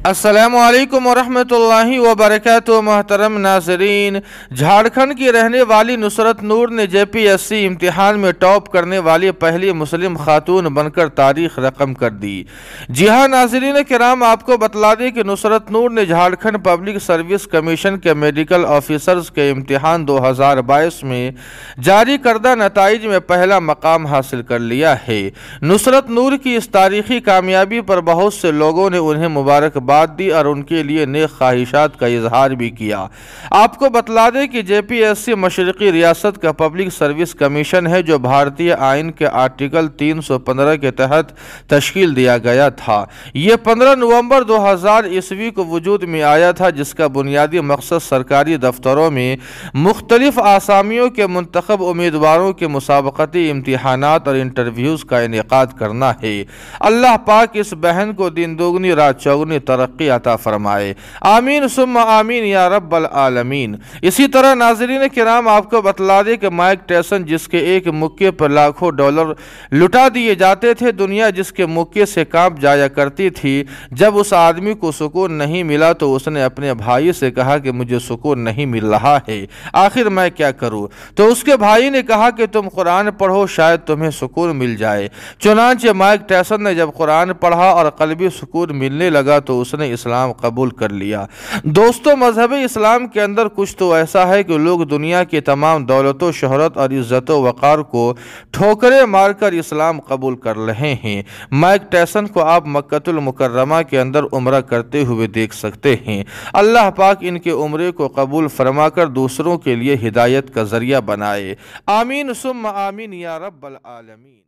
अस्सलामु अलैकुम वरहमतुल्लाहि वबरकातुहू। मोहतरम नाज़रीन, झारखंड की रहने वाली नुसरत नूर ने JPSC इम्तिहान में टॉप करने वाली पहली मुस्लिम खातून बनकर तारीख रकम कर दी। जी हाँ नाज़रीन किराम, आपको बतला दें कि नुसरत नूर ने झारखंड पब्लिक सर्विस कमीशन के मेडिकल ऑफिसर्स के इम्तिहान 2022 में जारी करदा नताइज में पहला मकाम हासिल कर लिया है। नुसरत नूर की इस तारीखी कामयाबी पर बहुत से लोगों ने उन्हें मुबारकबाद दी और उनके लिए नेक ख्वाहिशात का इजहार भी किया। आपको बतला दें कि JPSC मशरक़ी रियासत का पब्लिक सर्विस कमीशन है जो भारतीय आइन के आर्टिकल 315 के तहत तश्कील दिया गया था। ये 15 नवंबर 2000 ईस्वी को वजूद में आया था, जिसका बुनियादी मकसद सरकारी दफ्तरों में मुख्तलिफ आसामियों के मुंतखब उम्मीदवारों के मुसाबकती इम्तिहानात और इंटरव्यूज़ का इनेकाद करना है। अल्लाह पाक इस बहन को दिन दोगुनी रात चौगुनी तरक्की अता फरमाए। आमीन सुम्मा आमीन या रब्बल आलमीन। इसी तरह नाज़रीन किराम, आपको बतला दे कि माइक टायसन जिसके एक मुक्के पर लाखों डॉलर लुटा दिए जाते थे, दुनिया जिसके मुक्के से कांप जाया करती थी, जब उस आदमी को सुकून नहीं मिला तो उसने अपने भाई से कहा कि मुझे सुकून नहीं मिल रहा है, आखिर मैं क्या करूं? तो उसके भाई ने कहा कि तुम कुरान पढ़ो, शायद तुम्हें सुकून मिल जाए। चुनांचे माइक टायसन ने जब कुरान पढ़ा और कल्बी सुकून मिलने लगा तो उसने इस्लाम कबूल कर लिया। दोस्तों, मजहब इस्लाम के अंदर कुछ तो ऐसा है कि लोग दुनिया की तमाम दौलत शोहरत और इज्जत वक़ार को ठोकरें मारकर इस्लाम कबूल कर रहे हैं। माइक टायसन को आप मक्कतुल मुकर्रमा के अंदर उम्रा करते हुए देख सकते हैं। अल्लाह पाक इनके उम्रे को कबूल फरमाकर दूसरों के लिए हिदायत का जरिया बनाए। आमीन सुम्मा आमीन या रब्बल आलमीन।